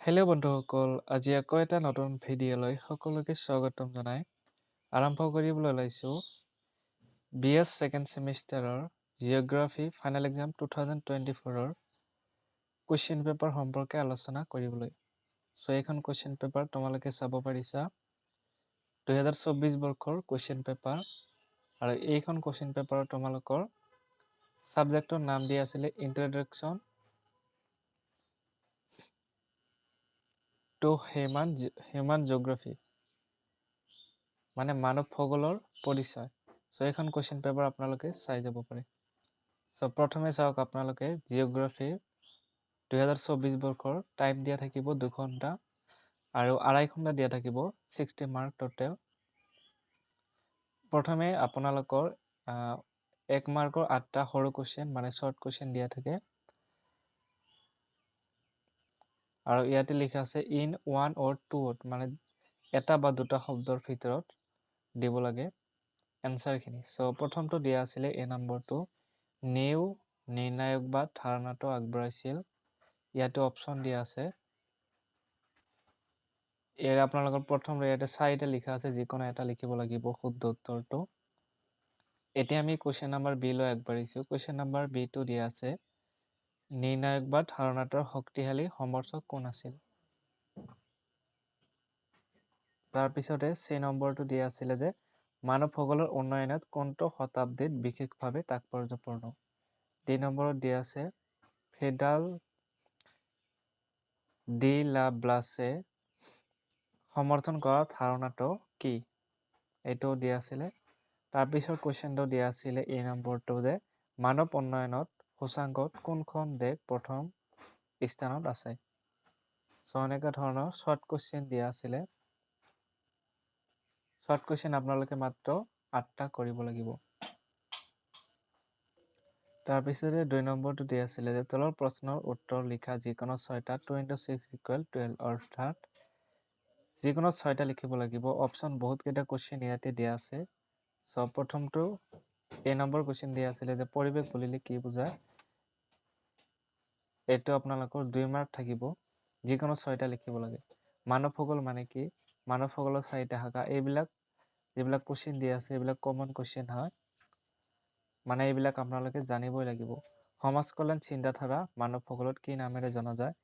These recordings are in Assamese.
হেল্ল' বন্ধুসকল, আজি আকৌ এটা নতুন ভিডিঅ'লৈ সকলোকে স্বাগতম জনাই আৰম্ভ কৰিবলৈ ওলাইছোঁ BS ছেকেণ্ড ছেমিষ্টাৰৰ জিঅ'গ্ৰাফী ফাইনেল এক্সাম 2024ৰ কুৱেশ্যন পেপাৰ সম্পৰ্কে আলোচনা কৰিবলৈ। এইখন কুৱেশ্যন পেপাৰ তোমালোকে চাব পাৰিছা 2024 বৰ্ষৰ কুৱেশ্যন পেপাৰ, আৰু এইখন কুৱেশ্যন পেপাৰত তোমালোকৰ ছাবজেক্টৰ নাম দিয়া আছিলে ইন্ট্ৰডাকশ্যন টু হিউম্যান জিঅ'গ্ৰাফী, মানে মানৱ ভূগোলৰ পৰিচয়। এইখন কুৱেশ্যন পেপাৰ আপোনালোকে চাই যাব পাৰে। প্ৰথমে চাওক, আপোনালোকে জিঅ'গ্ৰাফী 2024 বৰ্ষৰ টাইম দিয়া থাকিব 2 ঘণ্টা আৰু 2.5 ঘণ্টা দিয়া থাকিব 60 মাৰ্ক টোটেল। প্ৰথমে আপোনালোকৰ 1 মাৰ্কৰ 8টা সৰু কুৱেশ্যন মানে শ্বৰ্ট কুৱেশ্যন দিয়া থাকে, আৰু ইয়াতে লিখা আছে ইন 1 or 2 মানে এটা বা দুটা শব্দৰ ভিতৰত দিব লাগে এনচাৰখিনি। প্ৰথমটো দিয়া আছিলে এই নম্বৰটো, নিউ নিৰ্ণায়ক বা ধাৰণাটো আগবঢ়াইছিল। ইয়াতে অপশ্যন দিয়া আছে, ইয়াৰে আপোনালোকৰ প্ৰথম ইয়াতে 4টা লিখা আছে, যিকোনো এটা লিখিব লাগিব শুদ্ধ উত্তৰটো। এতিয়া আমি কুৱেশ্যন নম্বৰ বি লৈ আগবাঢ়িছোঁ। কুৱেশ্যন নম্বৰ বিটো দিয়া আছে, নিৰ্ণায়ক বা ধাৰণাটোৰ শক্তিশালী সমৰ্থক কোন আছিল। তাৰপিছতে চি নম্বৰটো দিয়া আছিলে যে মানৱ ভূগোলৰ উন্নয়নত কোনটো শতাব্দীত বিশেষভাৱে তাৎপৰ্যপূৰ্ণ। ডি নম্বৰত দিয়া আছে ফিডাল ডি লা ব্লাছে সমৰ্থন কৰা ধাৰণাটো কি, এইটো দিয়া আছিলে। তাৰপিছত কুৱেশ্যনটো দিয়া আছিলে এই নম্বৰটো যে মানৱ উন্নয়নত সূচাংকত কোনখন দেশ প্ৰথম স্থানত আছে। এনেকুৱা ধৰণৰ শ্বৰ্ট কুৱেশ্যন দিয়া আছিলে। শ্বৰ্ট কুৱেশ্যন আপোনালোকে মাত্ৰ 8টা কৰিব লাগিব। তাৰপিছতে 2 নম্বৰটো দিয়া আছিলে যে তলৰ প্ৰশ্নৰ উত্তৰ লিখা যিকোনো 6টা 2 × 6 = 12, অৰ্থাৎ যিকোনো 6টা লিখিব লাগিব। অপশ্যন বহুতকেইটা কুৱেশ্যন ইয়াতে দিয়া আছে। প্ৰথমটো এই নম্বৰ কুৱেশ্যন দিয়া আছিলে যে পৰিৱেশ বুলিলে কি বুজায়। এইটো আপোনালোকৰ 2 মাৰ্ক থাকিব, যিকোনো 6টা লিখিব লাগে। মানৱ ভূগোল মানে কি, মানৱ ভূগোলৰ 4টা শাখা, যিবিলাক কুৱেশ্যন দিয়া আছে এইবিলাক কমন কুৱেশ্যন হয়, মানে এইবিলাক আপোনালোকে জানিবই লাগিব। সমাজ কল্যাণ চিন্তাধাৰা মানৱ ভূগোলত কি নামেৰে জনা যায়।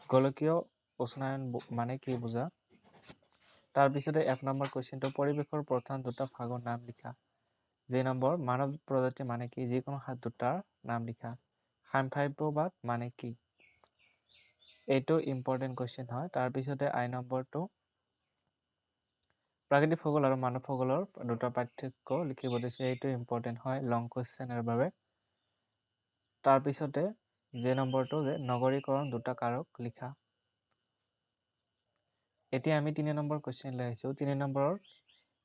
গোলকীয় উষ্ণায়ন মানে কি বুজা। তাৰপিছতে 1 নম্বৰ কুৱেশ্যনটো পৰিৱেশৰ প্ৰধান 2টা ভাগৰ নাম লিখা। যে নম্বৰ মানৱ প্ৰজাতি মানে কি, যিকোনো 2টাৰ নাম লিখা। সাম্ভাব্যবাদ মানে কি, এইটো ইম্পৰ্টেণ্ট কুৱেশ্যন হয়। তাৰপিছতে আই নম্বৰটো প্ৰাকৃতিক ভূগোল আৰু মানৱ ভূগোলৰ 2টা পাৰ্থক্য লিখিব দিছে, এইটো ইম্পৰ্টেণ্ট হয় লং কুৱেশ্যনৰ বাবে। তাৰপিছতে যে নম্বৰটো যে নগৰীকৰণ 2টা কাৰক লিখা। এতিয়া আমি 3 নম্বৰ কুৱেশ্যন লৈ আহিছোঁ। 3 নম্বৰৰ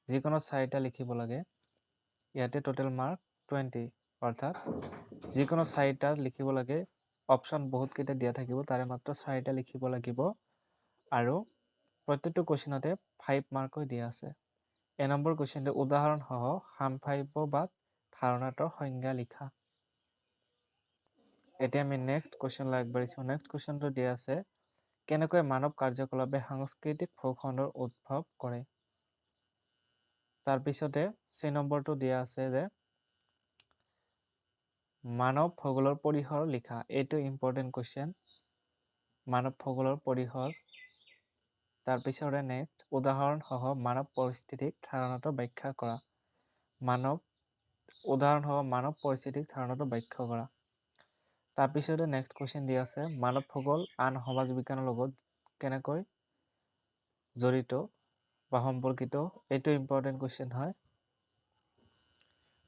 যিকোনো 4টা লিখিব লাগে। ইয়াতে টোটেল মাৰ্ক 20, অৰ্থাৎ যিকোনো 4টা লিখিব লাগে। অপশ্যন বহুতকেইটা দিয়া থাকিব, তাৰে মাত্ৰ 4টা লিখিব লাগিব, আৰু প্ৰত্যেকটো কুৱেশ্যনতে 5 মাৰ্কৈ দিয়া আছে। এ নম্বৰ কুৱেশ্যনটো উদাহৰণসহ সাম্ভাব্যবাদ ধাৰণাটোৰ সংজ্ঞা লিখা। এতিয়া আমি নেক্সট কুৱেশ্যন লৈ আগবাঢ়িছোঁ। নেক্সট কুৱেশ্যনটো দিয়া আছে কেনেকৈ মানৱ কাৰ্যকলাপে সাংস্কৃতিক ভূখণ্ডৰ উদ্ভৱ কৰে। তাৰপিছতে চি নম্বৰটো দিয়া আছে যে মানৱ ভূগোলৰ পৰিসৰ লিখা। এইটো ইম্পৰ্টেণ্ট কুৱেশ্যন, মানৱ ভূগোলৰ পৰিসৰ। তাৰপিছতে নেক্সট উদাহৰণসহ মানৱ পৰিস্থিতিক ধাৰণাটো ব্যাখ্যা কৰা। উদাহৰণসহ মানৱ পৰিস্থিতিক ধাৰণাটো ব্যাখ্যা কৰা। তাৰপিছতে নেক্সট কুৱেশ্যন দিয়া আছে মানৱ ভূগোল আন সমাজ বিজ্ঞানৰ লগত কেনেকৈ জড়িত বা সম্পৰ্কিত। এইটো ইম্পৰ্টেণ্ট কুৱেশ্যন হয়।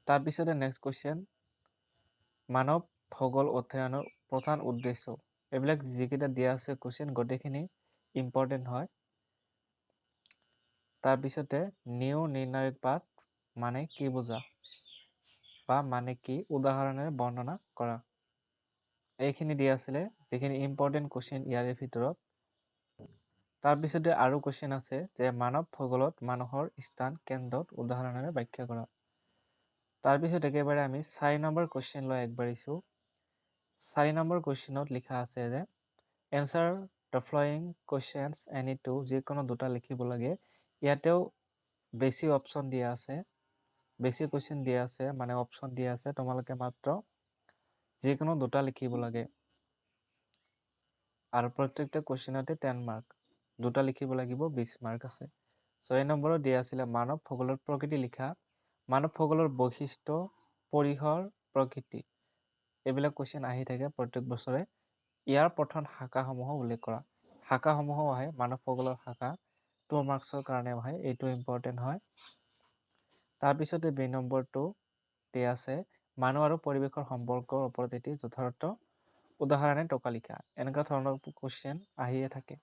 তাৰপিছতে নেক্সট কুৱেশ্যন মানৱ ভূগোল অধ্যয়নৰ প্ৰধান উদ্দেশ্য। এইবিলাক যিকেইটা দিয়া আছে কুৱেশ্যন গোটেইখিনি ইম্পৰ্টেণ্ট হয়। তাৰপিছতে নিউ নিৰ্ণায়কবাদ মানে কি বুজা বা মানে কি উদাহৰণেৰে বৰ্ণনা কৰা। এইখিনি দিয়া আছিলে যিখিনি ইম্পৰ্টেণ্ট কুৱেশ্যন ইয়াৰে ভিতৰত। তাৰপিছতে আৰু কুৱেশ্যন আছে যে মানৱ ভূগোলত মানুহৰ স্থান কেন্দ্ৰত উদাহৰণেৰে ব্যাখ্যা কৰা। তাৰপিছত একেবাৰে আমি 4 নম্বৰ কুৱেশ্যন লৈ আগবাঢ়িছোঁ। 4 নম্বৰ কুৱেশ্যনত লিখা আছে যে answer the following questions any two, যিকোনো দুটা লিখিব লাগে। ইয়াতেও বেছি অপশ্যন দিয়া আছে, বেছি কুৱেশ্যন দিয়া আছে, মানে অপশ্যন দিয়া আছে। তোমালোকে মাত্ৰ যিকোনো দুটা লিখিব লাগে আৰু প্ৰত্যেকটা কুৱেশ্যনতে 10 মাৰ্ক, দুটা লিখিব লাগিব, 20 মাৰ্ক আছে। 6 নম্বৰত দিয়া আছিলে মানৱ ভূগোলৰ প্ৰকৃতি লিখা। মানৱ ভূগোলৰ বৈশিষ্ট্য, পৰিসৰ, প্ৰকৃতি, এইবিলাক কুৱেশ্যন আহি থাকে প্ৰত্যেক বছৰে। ইয়াৰ প্ৰথম শাখাসমূহ উল্লেখ কৰা। শাখাসমূহো আহে, মানৱ ভূগোলৰ শাখা 2 মাৰ্কছৰ কাৰণে আহে, এইটো ইম্পৰ্টেণ্ট হয়। তাৰপিছতে বি নম্বৰটো দিয়া আছে মানুহ আৰু পৰিৱেশৰ সম্পৰ্কৰ ওপৰত এটি যথাৰ্থ উদাহৰণে টকা লিখা। এনেকুৱা ধৰণৰ কুৱেশ্যন আহিয়ে থাকে।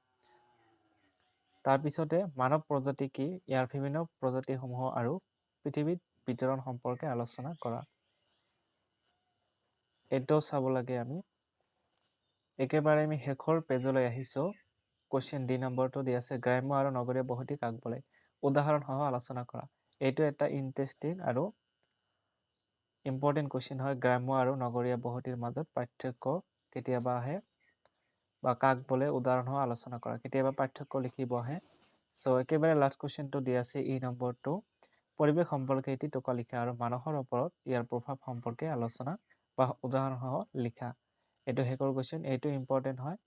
তাৰপিছতে মানৱ প্ৰজাতি কি, ইয়াৰ বিভিন্ন প্ৰজাতিসমূহ আৰু পৃথিৱীত বিতৰণ সম্পৰ্কে আলোচনা কৰা। এইটোও চাব লাগে আমি। একেবাৰে আমি শেষৰ পেজলৈ আহিছোঁ। কুৱেশ্যন ডি নম্বৰটো দিয়া আছে গ্ৰাম্য আৰু নগৰীয়া বসতি কাক বোলে, উদাহৰণসহ আলোচনা কৰা। এইটো এটা ইণ্টাৰেষ্টিং আৰু ইম্পৰ্টেণ্ট কুৱেশ্যন হয়। গ্ৰাম্য আৰু নগৰীয়া বসতিৰ মাজত পাৰ্থক্য কেতিয়াবা আহে, বা কাক বোলে উদাহৰণসহ আলোচনা কৰা। কেতিয়াবা পাৰ্থক্য লিখিব আহে। একেবাৰে লাষ্ট কুৱেশ্যনটো দিয়া আছে ই নম্বৰটো, পৰিৱেশ সম্পৰ্কে এটি টকা লিখা আৰু মানুহৰ ওপৰত ইয়াৰ প্ৰভাৱ সম্পৰ্কে আলোচনা বা উদাহৰণসহ লিখা। এইটো শেষৰ কুৱেশ্যন, এইটো ইম্পৰ্টেণ্ট হয়।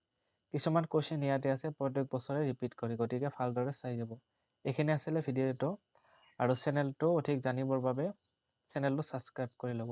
কিছুমান কুৱেশ্যন ইয়াতে আছে প্ৰত্যেক বছৰে ৰিপিট কৰি, গতিকে ভালদৰে চাই যাব। এইখিনি আছিলে ভিডিঅ'টো, আৰু চেনেলটো অধিক জানিবৰ বাবে চেনেলটো ছাবস্ক্ৰাইব কৰি ল'ব।